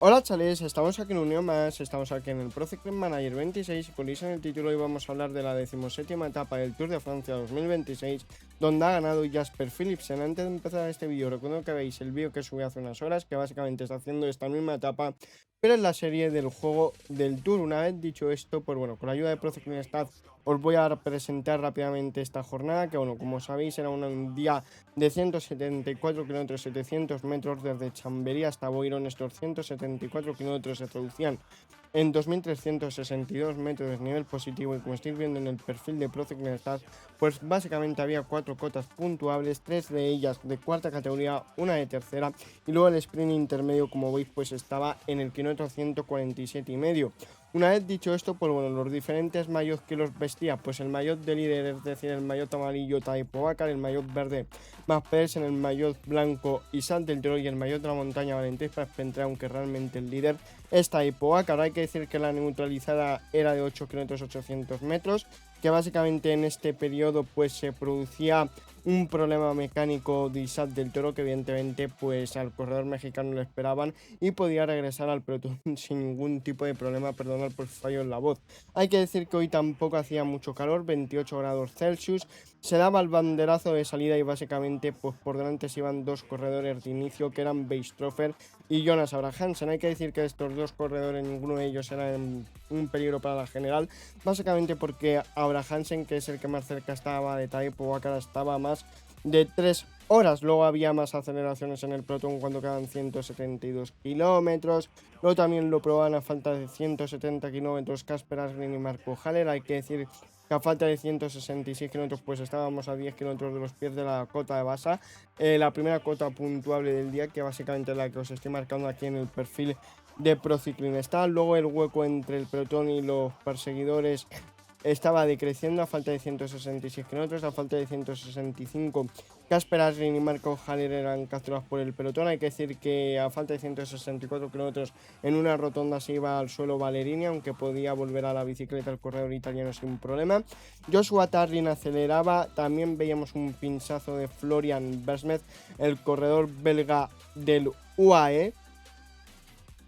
Hola chavales, estamos aquí en Unión Más, estamos aquí en el Pro Cycling Manager 26 y con eso en el título hoy vamos a hablar de la 17ª etapa del Tour de Francia 2026, donde ha ganado Jasper Philipsen. Antes de empezar este vídeo, recuerdo que veis el vídeo que subí hace unas horas, que básicamente está haciendo esta misma etapa, pero en la serie del juego del Tour. Una vez dicho esto, pues bueno, con la ayuda de Pro Cycling Stats os voy a presentar rápidamente esta jornada, que bueno, como sabéis era un día de 174 kilómetros, 700 metros desde Chamberí hasta Boirón. Estos 174 kilómetros se traducían en 2.362 metros de nivel positivo, y como estáis viendo en el perfil de Pro Cycling Stats, pues básicamente había 4 cotas puntuables, 3 de ellas de cuarta categoría, una de tercera, y luego el sprint intermedio, como veis, pues estaba en el kilómetro 147 y medio. Una vez dicho esto, pues bueno, los diferentes maillots que los vestía, pues el maillot de líder, es decir, el maillot amarillo Tadej Pogačar, el maillot verde Mads Pedersen, el maillot blanco Isad del Toro y el maillot de la montaña Valentín Pras, aunque realmente el líder está Tadej Pogačar. Hay que decir que la neutralizada era de 8 km 800 metros, que básicamente en este periodo pues se producía un problema mecánico de Isad del Toro, que evidentemente pues al corredor mexicano lo esperaban y podía regresar al pelotón sin ningún tipo de problema. Perdonad por fallo en la voz. Hay que decir que hoy tampoco hacía mucho calor, 28 grados Celsius, se daba el banderazo de salida y básicamente pues por delante se iban dos corredores de inicio, que eran Beistroffer y Jonas Abrahamsen. Hay que decir que estos dos corredores, ninguno de ellos era un peligro para la general, básicamente porque Abrahamsen, que es el que más cerca estaba de Tadej Pogačar, estaba más de 3 horas. Luego había más aceleraciones en el pelotón cuando quedan 172 kilómetros. Luego también lo probaban a falta de 170 kilómetros Kasper Asgreen y Marco Haller. Hay que decir que a falta de 166 kilómetros pues estábamos a 10 kilómetros de los pies de la cota de Basa, la primera cota puntuable del día, que básicamente es la que os estoy marcando aquí en el perfil de Pro Cycling. Está luego el hueco entre el pelotón y los perseguidores estaba decreciendo a falta de 166 kilómetros, a falta de 165 Kasper Asgreen y Marco Haller eran capturados por el pelotón. Hay que decir que a falta de 164 kilómetros en una rotonda se iba al suelo Valerini, aunque podía volver a la bicicleta el corredor italiano sin problema. Joshua Tarling aceleraba, también veíamos un pinchazo de Florian Versmed, el corredor belga del UAE,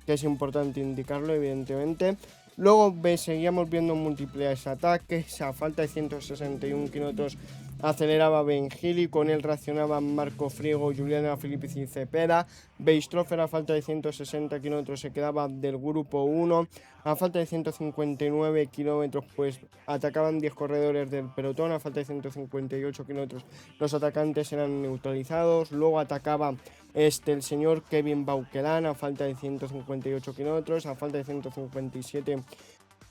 que es importante indicarlo evidentemente. Luego seguíamos viendo múltiples ataques. A falta de 161 kilómetros aceleraba Ben Gili, con él reaccionaban Marco Frigo, Juliana Filippi y Cepeda. Beistroffer a falta de 160 kilómetros se quedaba del grupo 1. A falta de 159 kilómetros pues atacaban 10 corredores del pelotón. A falta de 158 kilómetros los atacantes eran neutralizados. Luego atacaba el señor Kevin Bauquelin a falta de 158 kilómetros. A falta de 157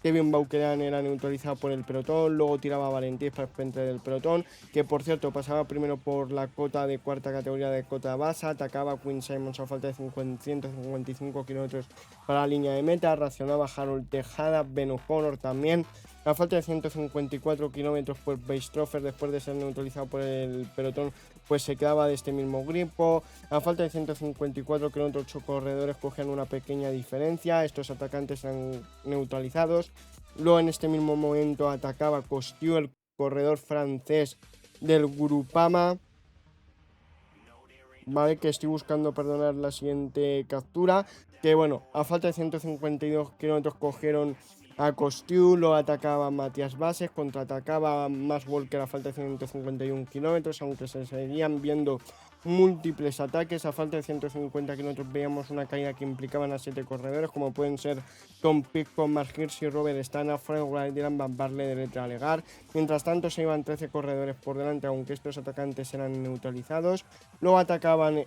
Kevin Bauquelin era neutralizado por el pelotón. Luego tiraba Valentín Pras del pelotón, que por cierto pasaba primero por la cota de cuarta categoría de cota basa. Atacaba Quinn Simmons a falta de 155 kilómetros para la línea de meta. Racionaba Harold Tejada, Ben O'Connor también. A falta de 154 kilómetros, pues Beistroffer, después de ser neutralizado por el pelotón, pues se quedaba de este mismo grupo. A falta de 154 kilómetros, 8 corredores cogían una pequeña diferencia. Estos atacantes eran neutralizados. Luego en este mismo momento atacaba Costiu, el corredor francés del Groupama. Vale, que estoy buscando, perdonar, la siguiente captura. Que bueno, a falta de 152 kilómetros cogieron a Costiu, lo atacaba Matías Bases, contraatacaba Max Walker a falta de 151 kilómetros, aunque se seguían viendo múltiples ataques. A falta de 150 kilómetros veíamos una caída que implicaban a 7 corredores, como pueden ser Tom Pitcock, Mark Hirschi, Robert Stana, Frank Wright, Dylan Van Barle de Letra Alegar. Mientras tanto se iban 13 corredores por delante, aunque estos atacantes eran neutralizados. Luego atacaban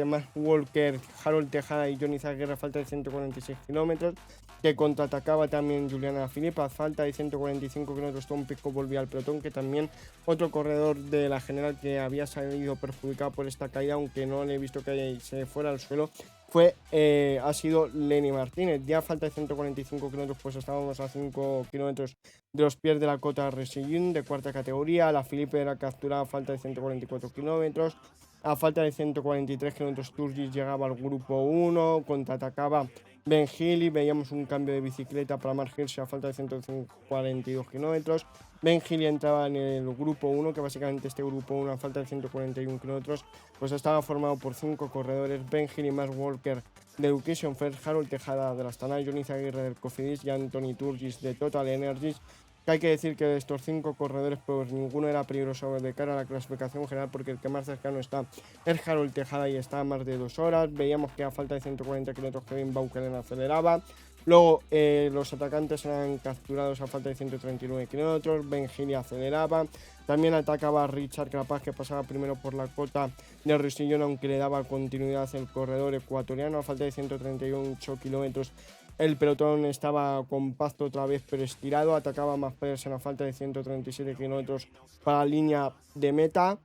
Mark Walker, Harold Tejada y Johnny Zaguerra a falta de 146 kilómetros, que contraatacaba también Juliana Filippi. A falta de 145 kilómetros Tom Pitcock volvía al pelotón, que también otro corredor de la general que había salido perjudicado por esta caída, aunque no le he visto que se fuera al suelo, ha sido Lenny Martínez. Ya a falta de 145 kilómetros pues estábamos a 5 kilómetros de los pies de la cota Resillín de cuarta categoría. La Filipe era capturada a falta de 144 kilómetros. A falta de 143 kilómetros, Turgis llegaba al grupo 1, contraatacaba Ben Hill y veíamos un cambio de bicicleta para Mark Hirschi a falta de 142 kilómetros. Ben Hill entraba en el grupo 1, que básicamente este grupo 1 a falta de 141 kilómetros, pues estaba formado por 5 corredores: Ben Hill y Mark Walker de Education First, Harold Tejada de la Astana, Johnny Zaguirre del Cofidis y Anthony Turgis de Total Energies. Que hay que decir que de estos 5 corredores, pues ninguno era peligroso de cara a la clasificación general, porque el que más cercano está es Harold Tejada y está a más de 2 horas. Veíamos que a falta de 140 kilómetros Kevin Baukelen aceleraba. Luego los atacantes eran capturados a falta de 139 kilómetros. Ben Hill aceleraba. También atacaba a Richard Carapaz, que pasaba primero por la cota de Rosillón, aunque le daba continuidad el corredor ecuatoriano. A falta de 138 kilómetros el pelotón estaba compacto otra vez, pero estirado. Atacaba a Mads Pedersen a falta de 137 kilómetros para la línea de meta.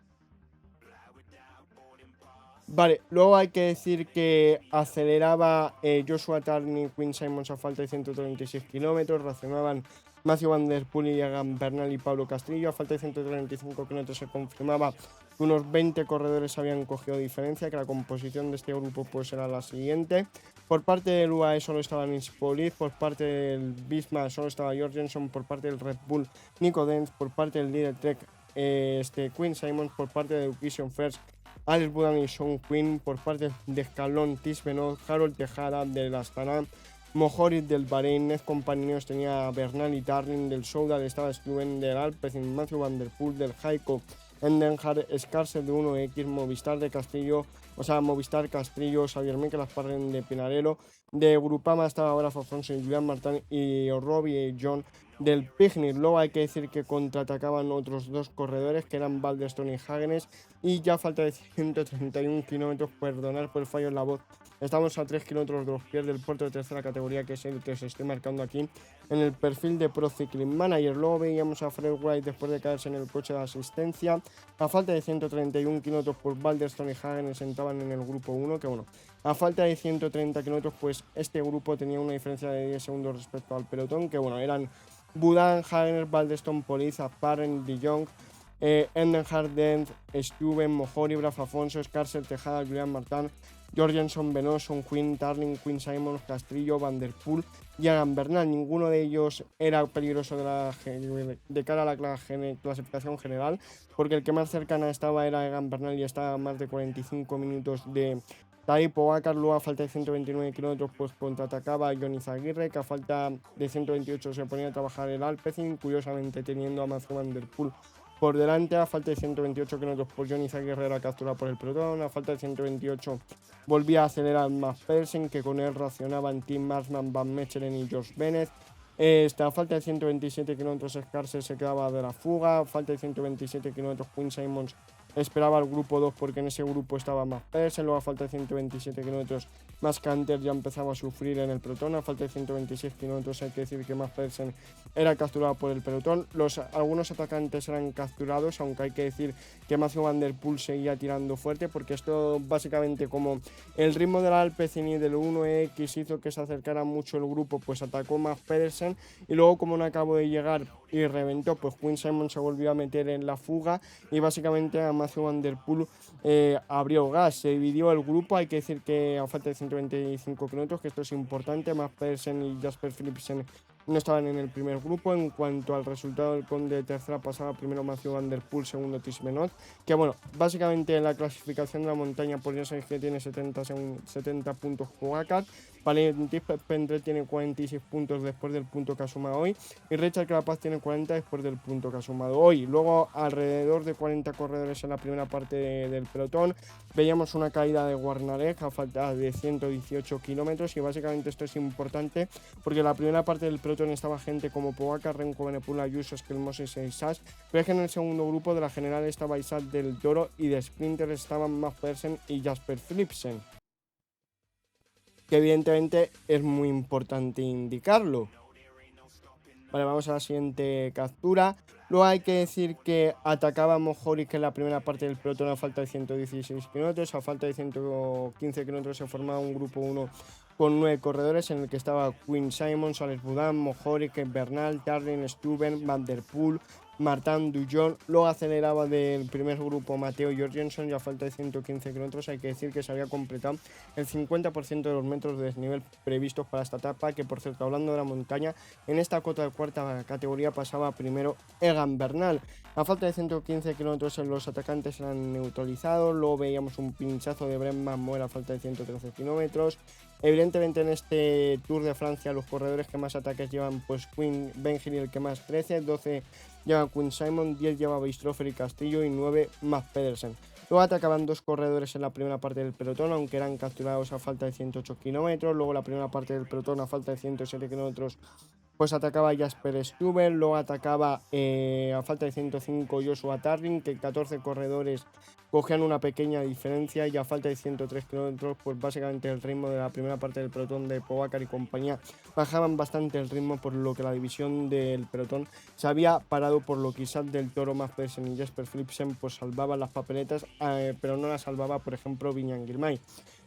Vale, luego hay que decir que aceleraba Joshua Tarn y Quinn Simmons a falta de 136 kilómetros. Racionaban Matthew Van Der Poel y Egan Bernal y Pablo Castrillo. A falta de 135 kilómetros se confirmaba que unos 20 corredores habían cogido diferencia, que la composición de este grupo pues era la siguiente. Por parte del UAE solo estaba Nils Police, por parte del Visma solo estaba Jorgensen, por parte del Red Bull Nico Denz, por parte del líder Trek Quinn Simmons, por parte de Education First Alex Budan y Sean Quinn, por parte de Escalón Tisbenot, Harold Tejada del Astana, Mohorit del Bahrein, Ned compañeros tenía a Bernal y Tarling del Soudal, estaba Steven del Alpecin, Matthew Van Der Poel del Heiko, Endenhard, Scarce de 1X, Movistar de Castillo, Movistar Castrillo, Xavier Miquel Asparren de Pinarello, de Grupama estaba ahora Afonso y Julián Martán y Robbie y John del Picnic. Luego hay que decir que contraatacaban otros 2 corredores, que eran Balderstone y Hagenes, y ya falta de 131 kilómetros, perdonar por el fallo en la voz. Estamos a 3 kilómetros de los pies del puerto de tercera categoría, que es el que se esté marcando aquí en el perfil de Pro Cycling Manager. Luego veíamos a Fred Wright después de caerse en el coche de asistencia. A falta de 131 kilómetros, pues Balderstone y Hagenes entraban en el grupo 1, que bueno, a falta de 130 kilómetros, pues este grupo tenía una diferencia de 10 segundos respecto al pelotón, que bueno, eran Budan, Hagener, Balderstone, Police, Asparren, De Jong, Endenhard, Dent, Stuben, Mohori, Braf Afonso, Scarcer, Tejada, Julián Martán, Jorgensen, Benoson, Quinn, Tarling, Quinn Simons, Castrillo, Van Der Poel y Egan Bernal. Ninguno de ellos era peligroso de cara a la clasificación general, porque el que más cercana estaba era Egan Bernal y estaba a más de 45 minutos de Tadej Pogačar. Luego a falta de 129 kilómetros pues contraatacaba a Johnny Zaguirre, que a falta de 128 se ponía a trabajar el Alpecin, curiosamente teniendo a Matthew Van Der Poel por delante. A falta de 128 kilómetros por Johnny Zaguirre era capturado por el pelotón. A falta de 128 volvía a acelerar Mads Pedersen, que con él racionaban Tim Marsman, Van Mechelen y George Bennett. A falta de 127 kilómetros Scarce se quedaba de la fuga. A falta de 127 kilómetros Quinn Simmons esperaba al grupo 2, porque en ese grupo estaba Mads Pedersen. Luego a falta de 127 kilómetros Mads Canter ya empezaba a sufrir en el pelotón. A falta de 126 kilómetros hay que decir que Mads Pedersen era capturado por el pelotón. Algunos atacantes eran capturados, aunque hay que decir que Matthew Van Der Poel seguía tirando fuerte, porque esto básicamente, como el ritmo del Alpecin y del 1X hizo que se acercara mucho el grupo, pues atacó Mads Pedersen, y luego como no acabó de llegar y reventó, pues Quinn Simmons se volvió a meter en la fuga y básicamente a Matthew Van Der Poel abrió gas, se dividió el grupo. Hay que decir que a falta de 125 kilómetros, que esto es importante, Mads Pedersen y Jasper Philipsen no estaban en el primer grupo. En cuanto al resultado del Conde de tercera, pasaba primero Matthew Van Der Poel, segundo Tisbenot, que bueno, básicamente en la clasificación de la montaña, pues ya sabéis que tiene 70 puntos Pogačar, Valentin Pendre tiene 46 puntos después del punto que ha sumado hoy, y Richard Carapaz tiene 40 después del punto que ha sumado hoy. Luego alrededor de 40 corredores en la primera parte del pelotón. Veíamos una caída de Guarnarek a falta de 118 kilómetros, y básicamente esto es importante porque en la primera parte del pelotón estaba gente como Pogačar, Remco Evenepoel, Ayuso, Skelmoses e Isas, pero es que en el segundo grupo de la general estaba Isaac del Toro, y de sprinters estaban Mads Pedersen y Jasper Philipsen, que evidentemente es muy importante indicarlo. Vale, vamos a la siguiente captura. Luego hay que decir que atacaba Mohori, que en la primera parte del pelotón, a falta de 116 kilómetros. A falta de 115 kilómetros se formaba un grupo 1 con 9 corredores, en el que estaba Quinn Simmons, Alex Budan, Mohori, Bernal, Tarling, Stuben, Van Der Poel, Martin Dujon. Luego aceleraba del primer grupo Matteo Jorgensen y a falta de 115 kilómetros hay que decir que se había completado el 50% de los metros de desnivel previstos para esta etapa, que por cierto, hablando de la montaña, en esta cota de cuarta categoría pasaba primero Egan Bernal. A falta de 115 kilómetros los atacantes eran neutralizados, luego veíamos un pinchazo de Brennan Moer a falta de 113 kilómetros. Evidentemente en este Tour de Francia los corredores que más ataques llevan pues Quinn, Ben Hill el que más 13, 12 lleva Quinn Simon, 10 lleva Beistroffer y Castillo y 9 Mads Pedersen. Luego atacaban dos corredores en la primera parte del pelotón, aunque eran capturados a falta de 108 kilómetros. Luego la primera parte del pelotón a falta de 107 kilómetros pues atacaba Jasper Stuyven, luego atacaba a falta de 105 Joshua Tarling, que 14 corredores cogían una pequeña diferencia y a falta de 103 kilómetros pues básicamente el ritmo de la primera parte del pelotón de Pogacar y compañía bajaban bastante el ritmo, por lo que la división del pelotón se había parado, por lo que Isaac del Toro, Mads Pedersen y Jesper Philipsen pues salvaban las papeletas, pero no las salvaba por ejemplo Viñan Girmay.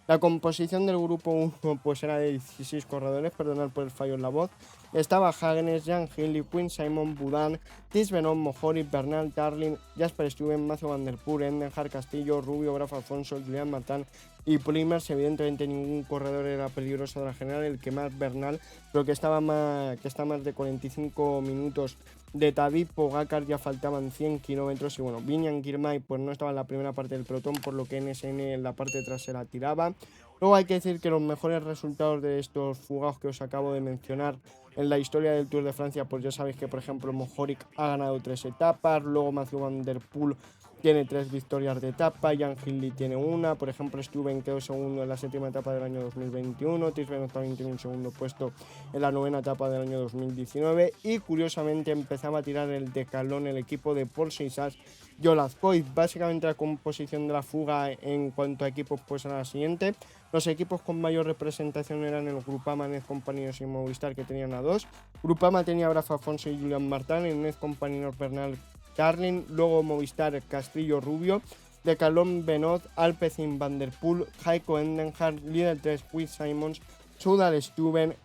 La composición del grupo 1 pues era de 16 corredores, perdonad por el fallo en la voz. Estaba Hagenes, Jan Hindley, Quinn Simon, Budan, Tis Benoit, Mohoric, Bernal, Tarling, Jasper Stuyven, Mathieu van der Poel, Endenhard, Castillo, Rubio, Graf Alfonso, Julian Martin y Plymers. Evidentemente ningún corredor era peligroso de la general, el que más Bernal, pero que está más de 45 minutos de Tadej Pogacar, ya faltaban 100 kilómetros y bueno, Viñan Girmay pues no estaba en la primera parte del pelotón, por lo que NSN en la parte trasera tiraba. Luego hay que decir que los mejores resultados de estos fugados que os acabo de mencionar en la historia del Tour de Francia, pues ya sabéis que por ejemplo Mohoric ha ganado 3 etapas, luego Mathieu van der Poel tiene 3 victorias de etapa, Jan Hindley tiene una, por ejemplo Stuyven quedó segundo en la séptima etapa del año 2021, Tis Benoit también tiene un segundo puesto en la novena etapa del año 2019 y curiosamente empezaba a tirar el decalón el equipo de Paul Sisas Jolazkoit. Básicamente la composición de la fuga en cuanto a equipos pues era la siguiente. Los equipos con mayor representación eran el Groupama, Nez Compañeros y Movistar, que tenían a 2. Groupama tenía a Graf Alfonso y Julian Martin, en Nez Compañeros Bernal Tarling, luego Movistar Castillo Rubio, Decathlon Benoit, Alpecin Van der Poel, Heiko Endenhard, líder 3 Quinn Simons, Soudal Stuyven,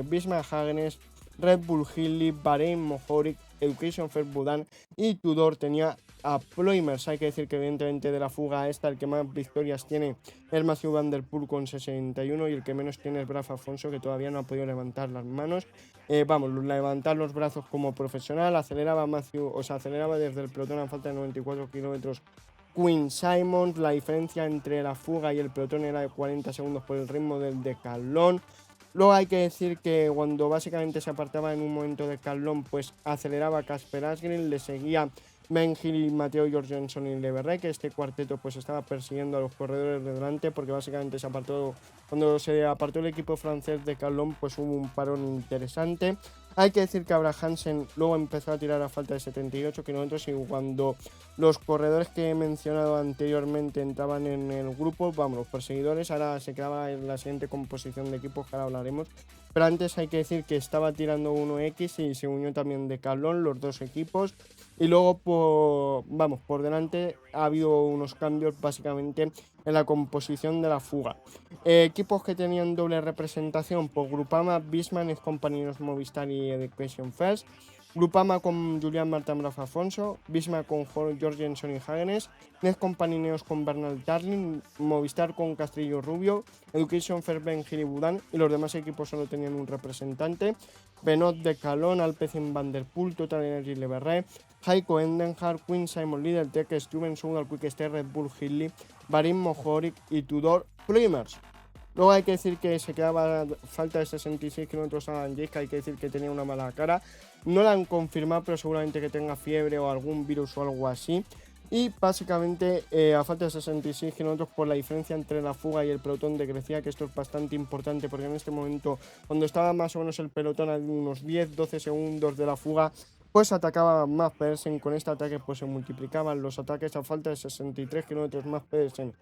Bismarck Hagenes, Red Bull Hindley, Bahrein Mohoric, Education First Budan y Tudor tenía a Plymers. Hay que decir que evidentemente de la fuga esta el que más victorias tiene es Mathieu van der Poel con 61 y el que menos tiene es Graf Alfonso, que todavía no ha podido levantar las manos. Levantar los brazos como profesional. Aceleraba desde el pelotón a falta de 94 kilómetros Quinn Simons. La diferencia entre la fuga y el pelotón era de 40 segundos por el ritmo del decalón. Luego hay que decir que cuando básicamente se apartaba en un momento de decalón, pues aceleraba Kasper Asgreen, le seguía Ben Hill, Matteo Jorgensen y Le Verret, que este cuarteto pues estaba persiguiendo a los corredores de delante, porque básicamente cuando se apartó el equipo francés de decalón, pues hubo un parón interesante. Hay que decir que Abraham Hansen luego empezó a tirar a falta de 78 kilómetros y cuando los corredores que he mencionado anteriormente entraban en el grupo, los perseguidores, ahora se quedaba en la siguiente composición de equipos que ahora hablaremos. Pero antes hay que decir que estaba tirando 1X y se unió también Decathlon, los dos equipos. Y luego, por delante ha habido unos cambios básicamente en la composición de la fuga. Equipos que tenían doble representación, pues Groupama, Bismarck, Compañeros Movistar y Education First. Groupama con Julian Martin, Graf Alfonso, Bismarck con Jorgensen y Hagenes, Nez Compañeros con Bernal Tarling, Movistar con Castillo Rubio, Education First, Ben Hill y Budan, y los demás equipos solo tenían un representante. Benoit Decathlon, Alpecin Van der Poel, Total Energy Le Verret, Heiko Endenhard, Quinn Simon, Líder Tech, Stuyven, Soudal Quick Step, Red Bull Hindley, Bahrein Mohoric y Tudor Plymers. Luego hay que decir que se quedaba falta de 66 kilómetros a Angelica, hay que decir que tenía una mala cara. No la han confirmado, pero seguramente que tenga fiebre o algún virus o algo así. Y básicamente a falta de 66 kilómetros por la diferencia entre la fuga y el pelotón decrecía, que esto es bastante importante porque en este momento, cuando estaba más o menos el pelotón a unos 10-12 segundos de la fuga, pues atacaba Mads Pedersen. Con este ataque pues se multiplicaban los ataques. A falta de 63 kilómetros Mads Pedersen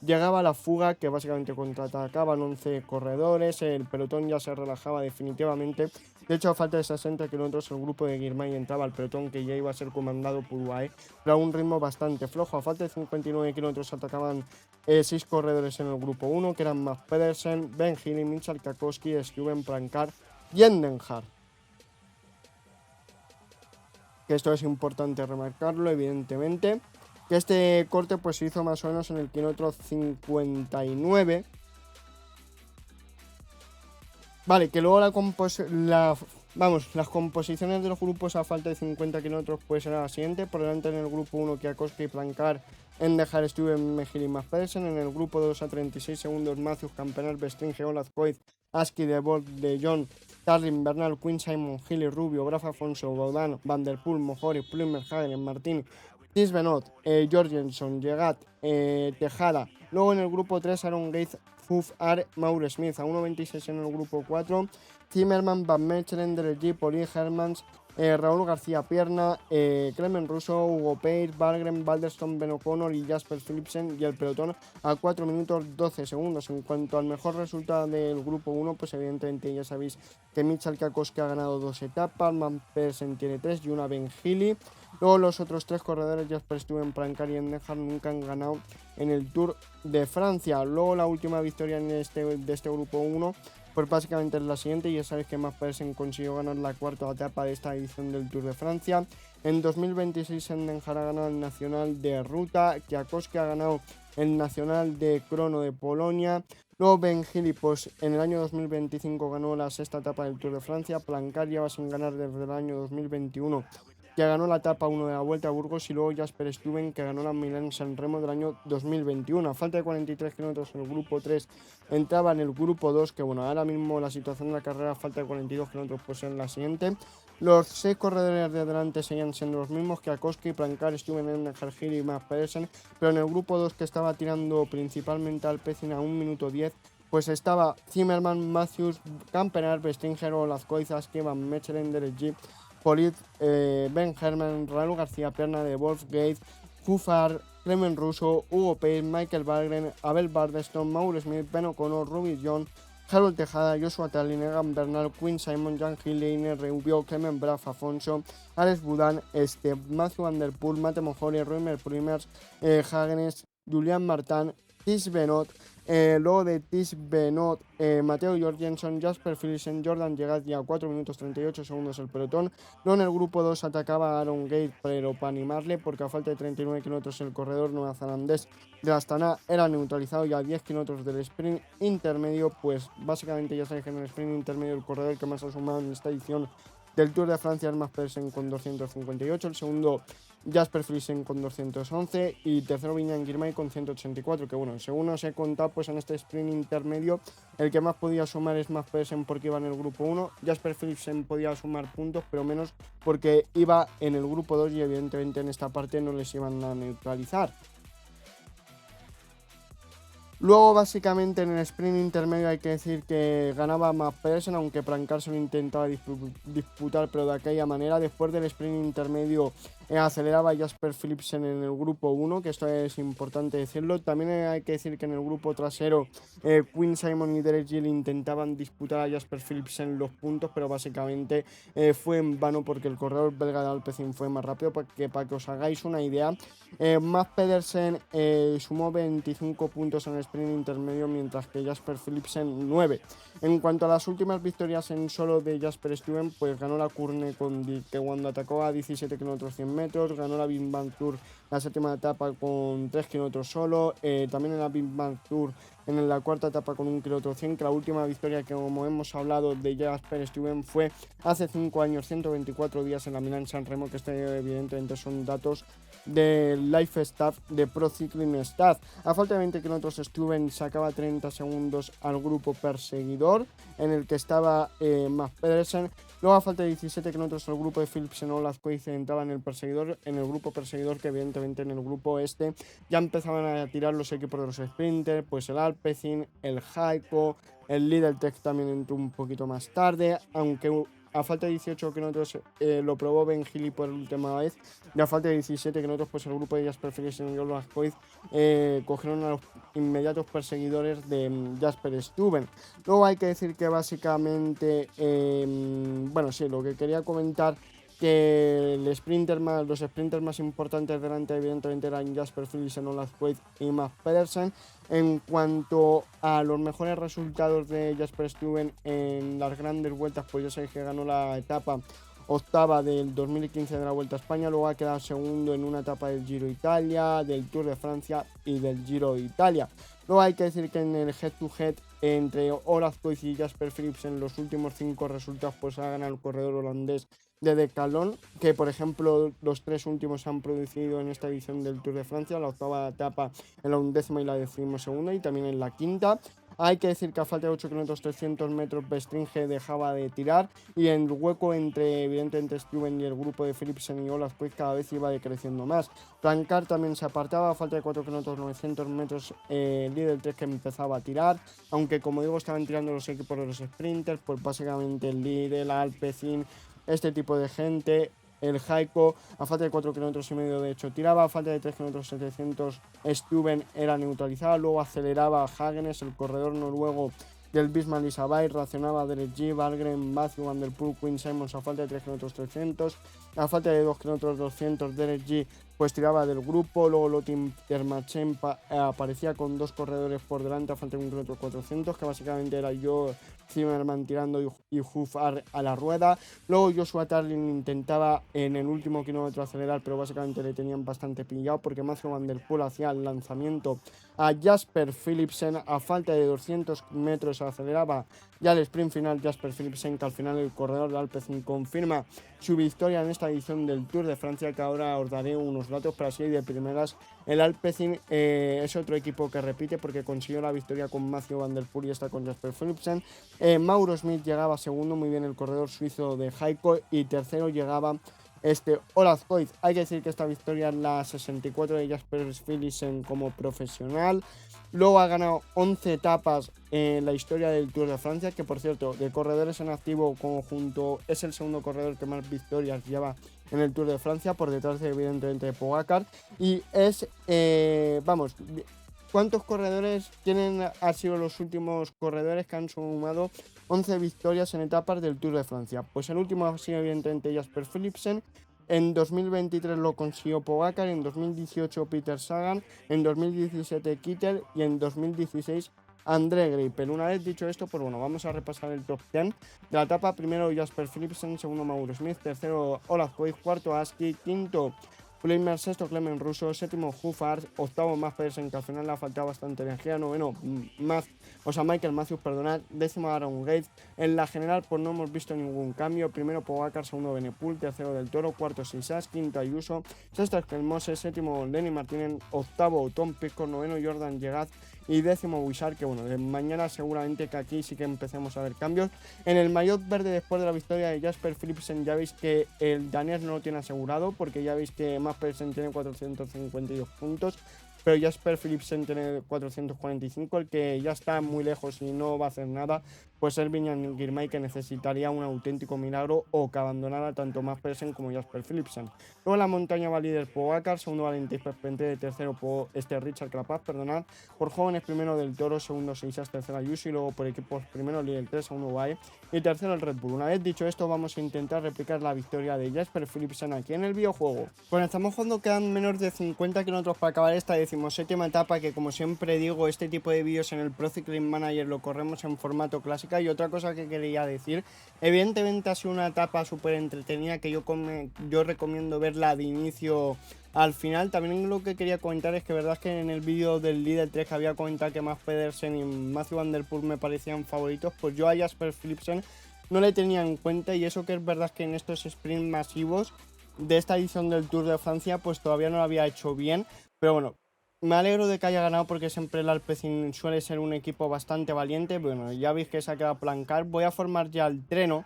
llegaba a la fuga, que básicamente contraatacaban 11 corredores, el pelotón ya se relajaba definitivamente. De hecho, a falta de 60 kilómetros el grupo de Girmay entraba al pelotón, que ya iba a ser comandado por UAE, pero a un ritmo bastante flojo. A falta de 59 kilómetros atacaban 6 corredores en el grupo 1, que eran Mads Pedersen, Ben Hill, Michal Kakowski, Stuyven, Plancard y Endenhard. que esto es importante remarcarlo, evidentemente, que este corte pues se hizo más o menos en el kilómetro 59. Vale, que luego las composiciones de los grupos a falta de 50 kilómetros pues será la siguiente. Por delante en el grupo 1 Kwiatkowski y Plancare, Endejar, Stuyven, Mejil y Mads Pedersen. En el grupo 2 a 36 segundos Matthews, Campenar, Bestringe, Olaf Koiz, Aski, De Bolt, De Jong, Tarlin, Bernal, Quinn, Simon, Gili, Rubio, Graf, Afonso, Baudin, Van Der Poel, Mohori, Plumer, Hagen, Martín, Tisbenot, Jorgensen, Llegat, Tejada. Luego en el grupo 3 Aaron Gates, Fuf, Ar, Mauro Smith. A 1.26 en el grupo 4 Zimmerman, Van Mechelen, Derek Poli, Hermans, Raúl García Pierna, Clemen Russo, Hugo Peir, Valgren, Balderstone, Ben O'Connor y Jasper Philipsen, y el pelotón a 4 minutos 12 segundos. En cuanto al mejor resultado del grupo 1, pues evidentemente ya sabéis que Michal Kwiatkowski ha ganado 2 etapas, Mads Pedersen tiene 3 y una Ben Healy. Luego los otros 3 corredores, Jasper Stuyven, Plancare y Endejar, nunca han ganado en el Tour de Francia. Luego la última victoria de este grupo 1 pues básicamente es la siguiente. Ya sabéis que Mads Pedersen consiguió ganar la cuarta etapa de esta edición del Tour de Francia. En 2026 Endejar ha ganado el Nacional de Ruta, Kwiatkowski ha ganado el Nacional de Crono de Polonia. Luego Ben Healy pues en el año 2025 ganó la sexta etapa del Tour de Francia. Plancare lleva sin ganar desde el año 2021, que ganó la etapa 1 de la Vuelta a Burgos, y luego Jasper Stuyven, que ganó la Milán-San Remo del año 2021. A falta de 43 kilómetros en el grupo 3 entraba en el grupo 2, que bueno, ahora mismo la situación de la carrera a falta de 42 kilómetros pues es la siguiente. Los 6 corredores de delante seguían siendo los mismos: Kwiatkowski, Plancare, Stuyven, Endejar, Healy y Mads Pedersen, pero en el grupo 2, que estaba tirando principalmente al Pecin a 1 minuto 10, pues estaba Zimmerman, Matthews, Campenar, Bestinger, Olaf Koiz, Aski, Van Mechelen, Derek Polit, Ben Herman, Raúl García Pierna, De Wolf, Gates, Fufar, Clemen Russo, Hugo Peir, Michael Valgren, Abel Bardeston, Mauro Smith, Ben O'Connor, Ruby John, Harold Tejada, Joshua Tarlin, Egan Bernal, Quinn Simon, Jan Healy, Rubio, Clement Braff, Afonso, Alex Budan, Matthew Van Der Poel, Mate Mohori, Ruimer Primers, Hagenes, Julian Martin, Tis Benot. Luego de Tis Benot, Mateo Jorgensen, Jasper Philipsen, Jordan Llegat, ya 4 minutos 38 segundos el pelotón. Luego en el grupo 2 atacaba a Aaron Gate, pero para animarle, porque a falta de 39 kilómetros el corredor neozelandés de Astana era neutralizado, y a 10 kilómetros del sprint intermedio, pues básicamente ya sabéis que en el sprint intermedio el corredor que más ha sumado en esta edición del Tour de Francia es Mads Pedersen con 258, el segundo Jasper Philipsen con 211 y tercero Viñan Girmay con 184, que bueno, según os he contado, pues en este sprint intermedio el que más podía sumar es Mads Pedersen porque iba en el grupo 1, Jasper Philipsen podía sumar puntos, pero menos porque iba en el grupo 2 y evidentemente en esta parte no les iban a neutralizar. Luego, básicamente, en el sprint intermedio hay que decir que ganaba Mads Pedersen, aunque Plancare se lo intentaba disputar, pero de aquella manera. Después del sprint intermedio aceleraba Jasper Philipsen en el grupo 1, que esto es importante decirlo. También hay que decir que en el grupo trasero Quinn Simon y Derek Gill intentaban disputar a Jasper Philipsen los puntos, pero básicamente fue en vano porque el corredor belga de Alpecin fue más rápido. Para que os hagáis una idea, Mads Pedersen sumó 25 puntos en el sprint intermedio, mientras que Jasper Philipsen 9. En cuanto a las últimas victorias en solo de Jasper Stuyven, pues ganó la Kurne que cuando atacó a 17 km 100 metros, ganó la Big Bang Tour la séptima etapa con 3 km solo, también en la Big Bang Tour en la cuarta etapa con 1 km 100, que la última victoria que, como hemos hablado, de Jasper Stuyven fue hace 5 años, 124 días en la Milán-San Remo, que evidentemente son datos del Life Staff de Pro Cycling Stats. A falta de 20 kilómetros Stuyven sacaba 30 segundos al grupo perseguidor, en el que estaba Mads Pedersen. Luego, a falta de 17 kilómetros, el grupo de Philipsen, Olaf Koiz entraba en el grupo perseguidor, que evidentemente en el grupo este ya empezaban a tirar los equipos de los sprinters, pues el Alpecin, el Jayco, el Lidl Tech también entró un poquito más tarde, aunque a falta de 18 kilómetros lo probó Ben Healy por última vez, y a falta de 17 kilómetros pues el grupo de Jasper Philipsen y Olaf Koiz cogieron a los inmediatos perseguidores de Jasper Stuyven. Luego hay que decir que básicamente, bueno, sí, lo que quería comentar, que los sprinters más importantes delante evidentemente eran Jasper Philipsen, Olaf Koiz y Mads Pedersen. En cuanto a los mejores resultados de Jasper Stuyven en las grandes vueltas, pues ya sabéis que ganó la etapa octava del 2015 de la Vuelta a España, luego ha quedado segundo en una etapa del Giro Italia, del Tour de Francia y del Giro Italia. Luego hay que decir que en el head to head entre Olaf Koiz y Jasper Philipsen en los últimos 5 resultados pues ha ganado el corredor holandés de Decathlon, que por ejemplo los 3 últimos se han producido en esta edición del Tour de Francia, la octava etapa en la 11ª y la 12ª y también en la 5ª. Hay que decir que a falta de 8 kilómetros 300 metros Bestringe dejaba de tirar y el hueco entre evidentemente Stuyven y el grupo de Philipsen y Olaf Koiz cada vez iba decreciendo más. Plancard también se apartaba a falta de 4 kilómetros 900 metros Lidl 3 que empezaba a tirar, aunque como digo estaban tirando los equipos de los sprinters, pues básicamente el Lidl, Alpecin, este tipo de gente. El Heiko a falta de 4 kilómetros y medio de hecho tiraba, a falta de 3 kilómetros 700 Stuyven era neutralizado, luego aceleraba Hagenes, el corredor noruego del Bismarck Isabay, racionaba Derek G, Valgren, Matthew Van Der Poel, Quinn Simons a falta de 3 kilómetros 300, a falta de 2 kilómetros 200 Derek G pues tiraba del grupo, luego Lotin Termachen aparecía con 2 corredores por delante a falta de 1 kilómetro 400, que básicamente era yo, Zimmerman tirando y Hufar a la rueda. Luego Joshua Tarling intentaba en el último kilómetro acelerar, pero básicamente le tenían bastante pillado porque Matthew Van Der Poel hacía el lanzamiento a Jasper Philipsen, a falta de 200 metros aceleraba ya el sprint final Jasper Philipsen, que al final el corredor de Alpecin confirma su victoria en esta edición del Tour de Francia, que ahora os daré unos datos, pero así de primeras el Alpecin es otro equipo que repite porque consiguió la victoria con Matthew Van Der Poel y esta con Jasper Philipsen. Mauro Smith llegaba segundo, muy bien el corredor suizo de Heiko, y tercero llegaba Olaf Koiz. Hay que decir que esta victoria es la 64 de Jasper Philipsen como profesional. Luego ha ganado 11 etapas en la historia del Tour de Francia, que por cierto, de corredores en activo conjunto es el segundo corredor que más victorias lleva en el Tour de Francia, por detrás de, evidentemente de Pogacar. Y es, ¿cuántos corredores han sido los últimos corredores que han sumado 11 victorias en etapas del Tour de Francia? Pues el último ha sido evidentemente Jasper Philipsen. En 2023 lo consiguió Pogacar, en 2018 Peter Sagan, en 2017 Kittel y en 2016 André Greipel. Una vez dicho esto, pues bueno, vamos a repasar el top 10 de la etapa. Primero Jasper Philipsen, segundo Mauro Smith, tercero Olaf Koiz, cuarto Aski, quinto Fleimer, sexto Clement Russo, séptimo Hufar, octavo Mads Pedersen, que al final le ha faltado bastante energía, noveno Michael Matthews, perdonad, décimo Aaron Gates. En la general pues no hemos visto ningún cambio, primero Pogacar, segundo Benepul, tercero Del Toro, cuarto Sisas, quinto Ayuso, sexto Eskelmose, séptimo Lenny Martínez, octavo Tom Pitcock, noveno Jordan Llegaz y décimo Wishar, que bueno, de mañana seguramente que aquí sí que empecemos a ver cambios. En el maillot verde, después de la victoria de Jasper Philipsen, ya veis que el danés no lo tiene asegurado, porque ya veis que Mads Pedersen tiene 452 puntos, pero Jasper Philipsen tiene 445, el que ya está muy lejos y no va a hacer nada, pues es Viñan Girmay, que necesitaría un auténtico milagro o que abandonara tanto Mads Pedersen como Jasper Philipsen. Luego en la montaña va líder Pogacar, segundo Valentín Pente, tercero Richard Carapaz, por jóvenes primero Del Toro, segundo Seixas, tercero Ayuso y luego por equipos primero líder 3, segundo UAE y tercero el Red Bull. Una vez dicho esto, vamos a intentar replicar la victoria de Jasper Philipsen aquí en el videojuego. Pues estamos jugando, quedan menos de 50 kilómetros para acabar esta 17ª etapa, que como siempre digo, este tipo de vídeos en el Pro Cycling Manager lo corremos en formato clásica. Y otra cosa que quería decir, evidentemente ha sido una etapa súper entretenida que yo recomiendo verla de inicio al final. También lo que quería comentar es que verdad es que en el vídeo del Líder 3 que había comentado que Mads Pedersen y Matthew Van Der Poel me parecían favoritos, pues yo a Jasper Philipsen no le tenía en cuenta, y eso que es verdad que en estos sprints masivos de esta edición del Tour de Francia pues todavía no lo había hecho bien, pero bueno, me alegro de que haya ganado porque siempre el Alpecin suele ser un equipo bastante valiente. Bueno, ya veis que se ha quedado Plancard. Voy a formar ya el treno,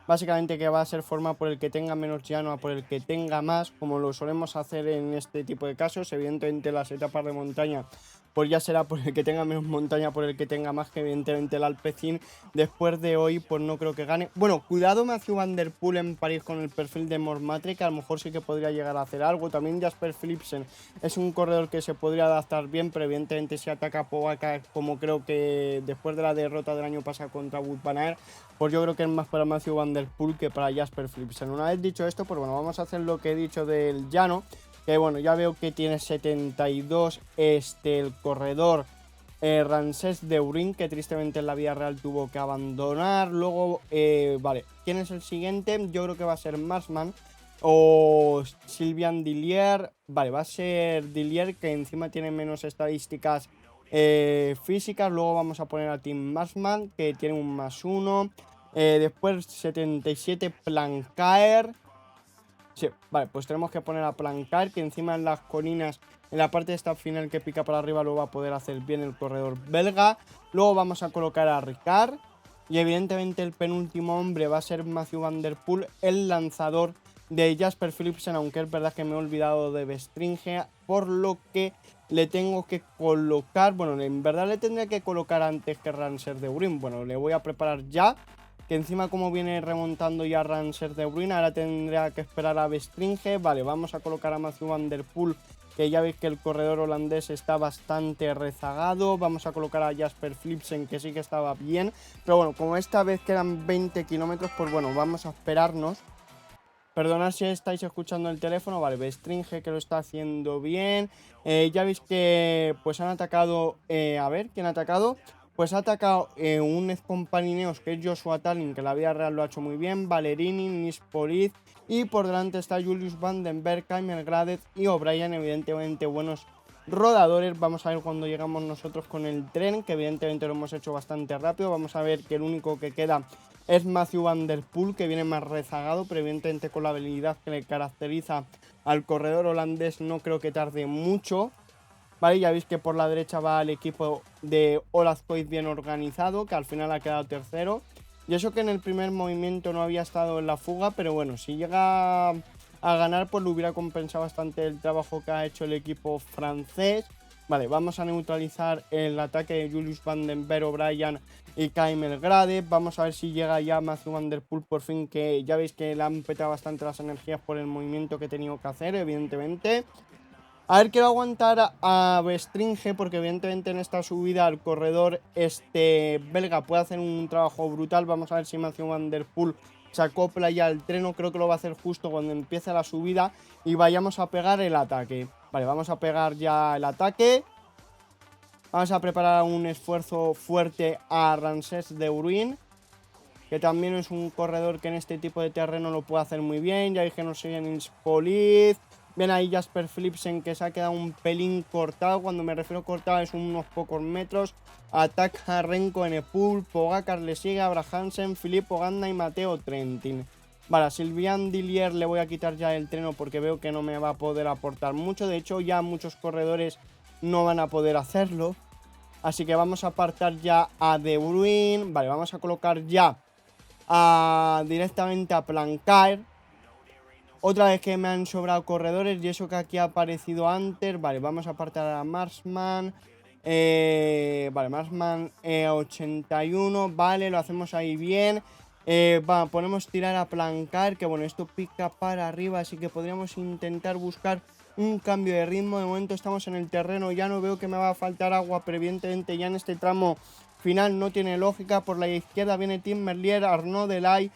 básicamente que va a ser forma por el que tenga menos llano a por el que tenga más, como lo solemos hacer en este tipo de casos. Evidentemente las etapas de montaña pues ya será por el que tenga menos montaña, por el que tenga más, que evidentemente el Alpecin después de hoy pues no creo que gane. Bueno, cuidado Matthew Van Der Poel en París con el perfil de Mormatre, que a lo mejor sí que podría llegar a hacer algo. También Jasper Philipsen es un corredor que se podría adaptar bien, pero evidentemente si ataca a Pogacar, como creo que después de la derrota del año pasado contra Wout van Aert, pues yo creo que es más para Matthew Van Der Poel que para Jasper Philipsen. Una vez dicho esto, pues bueno, vamos a hacer lo que he dicho del llano, que bueno, ya veo que tiene 72 el corredor Ramsès Deurin, que tristemente en la vida real tuvo que abandonar. Luego, vale, ¿quién es el siguiente? Yo creo que va a ser Marsman o Sylvain Dillier. Vale, va a ser Dillier, que encima tiene menos estadísticas físicas. Luego vamos a poner a Tim Marsman, que tiene un +1. Después 77 Plancaer. Sí, vale, pues tenemos que poner a Plancaer, que encima en las colinas, en la parte de esta final que pica para arriba, lo va a poder hacer bien el corredor belga. Luego vamos a colocar a Ricard. Y evidentemente el penúltimo hombre va a ser Mathieu Van Der Poel, el lanzador de Jasper Philipsen, aunque es verdad que me he olvidado de Bestringe, por lo que le tengo que colocar, bueno, en verdad le tendría que colocar antes que Ramsès Deurin. Bueno, le voy a preparar ya, que encima como viene remontando ya Ramsès Deurin, ahora tendría que esperar a Bestringe. Vale, vamos a colocar a Mathieu Van Der Poel, que ya veis que el corredor holandés está bastante rezagado. Vamos a colocar a Jasper Philipsen, que sí que estaba bien, pero bueno, como esta vez quedan 20 kilómetros, pues bueno, vamos a esperarnos. Perdonad si estáis escuchando el teléfono. Vale, Bestringe, que lo está haciendo bien. Ya veis que pues han atacado, a ver, ¿quién ha atacado? Pues ha atacado un excompanineos, que es Joshua Tallinn, que en la vida real lo ha hecho muy bien. Valerini, Nispoliz, y por delante está Julius Van den Berg, Kaimel Gradez y O'Brien, evidentemente buenos rodadores. Vamos a ver cuando llegamos nosotros con el tren, que evidentemente lo hemos hecho bastante rápido. Vamos a ver que el único que queda es Mathieu Van Der Poel, que viene más rezagado, pero evidentemente con la habilidad que le caracteriza al corredor holandés no creo que tarde mucho. Vale, ya veis que por la derecha va el equipo de Olazcoit bien organizado, que al final ha quedado tercero. Y eso que en el primer movimiento no había estado en la fuga, pero bueno, si llega a ganar, pues lo hubiera compensado bastante el trabajo que ha hecho el equipo francés. Vale, vamos a neutralizar el ataque de Julius Van den Berg, O'Brien y Kaimel Gradez. Vamos a ver si llega ya Mathieu Van Der Poel por fin, que ya veis que le han petado bastante las energías por el movimiento que he tenido que hacer, evidentemente. A ver, quiero aguantar a Bestringe, porque evidentemente en esta subida el corredor belga puede hacer un trabajo brutal. Vamos a ver si Mathieu Van Der Poel se acopla ya al treno. Creo que lo va a hacer justo cuando empiece la subida y vayamos a pegar el ataque. Vale, vamos a pegar ya el ataque. Vamos a preparar un esfuerzo fuerte a Ramsès Deurin, que también es un corredor que en este tipo de terreno lo puede hacer muy bien. Ya dije, no sé, en Inspoliz. Ven ahí Jasper Philipsen, que se ha quedado un pelín cortado. Cuando me refiero a cortado es unos pocos metros. Ataca a Renko Enepoel, Pogacar le sigue, Abra Hansen, Filippo Ganna y Matteo Trentin. Vale, a Sylvain Dillier le voy a quitar ya el treno porque veo que no me va a poder aportar mucho. De hecho, ya muchos corredores no van a poder hacerlo. Así que vamos a apartar ya a Deurin. Vale, vamos a colocar ya directamente a Plancaer. Otra vez que me han sobrado corredores y eso que aquí ha aparecido antes. Vale, vamos a apartar a Marsman. Vale, Marsman 81. Vale, lo hacemos ahí bien. Ponemos tirar a Plancaer, que bueno, esto pica para arriba, así que podríamos intentar buscar un cambio de ritmo. De momento estamos en el terreno, ya no veo que me va a faltar agua, pero evidentemente ya en este tramo final no tiene lógica. Por la izquierda viene Tim Merlier, Arnaud Delay,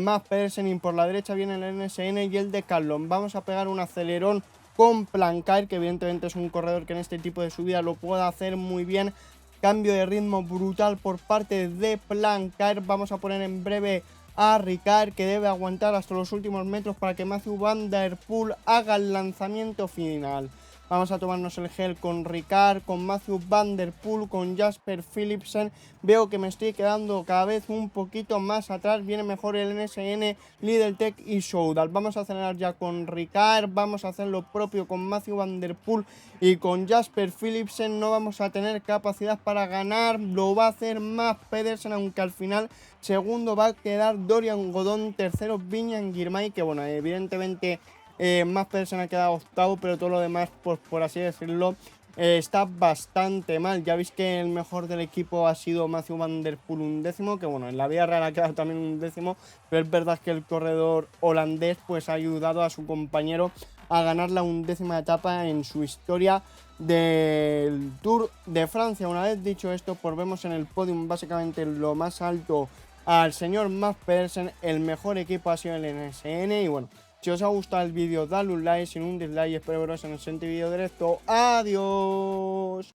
Mads Pedersen, y por la derecha viene el NSN y el de Decathlon. Vamos a pegar un acelerón con Plancaer, que evidentemente es un corredor que en este tipo de subida lo puede hacer muy bien. Cambio de ritmo brutal por parte de Plancaer. Vamos a poner en breve a Ricard, que debe aguantar hasta los últimos metros para que Mathieu Van Der Poel haga el lanzamiento final. Vamos a tomarnos el gel con Ricard, con Mathieu Van Der Poel, con Jasper Philipsen. Veo que me estoy quedando cada vez un poquito más atrás. Viene mejor el NSN, Lidl Tech y Soudal. Vamos a acelerar ya con Ricard. Vamos a hacer lo propio con Mathieu Van Der Poel y con Jasper Philipsen. No vamos a tener capacidad para ganar. Lo va a hacer Mads Pedersen, aunque al final segundo va a quedar Dorian Godon. Tercero Viñan Girmay, que bueno, evidentemente Mads Pedersen ha quedado octavo, pero todo lo demás, pues por así decirlo, está bastante mal. Ya veis que el mejor del equipo ha sido Mathieu Van Der Poel, un décimo, que bueno, en la vida real ha quedado también un décimo, pero es verdad que el corredor holandés pues ha ayudado a su compañero a ganar la 11ª etapa en su historia del Tour de Francia. Una vez dicho esto, pues vemos en el podium básicamente lo más alto al señor Mads Pedersen. El mejor equipo ha sido el NSN. Y bueno, si os ha gustado el vídeo, dadle un like, sin un dislike, espero veros en el siguiente vídeo directo. ¡Adiós!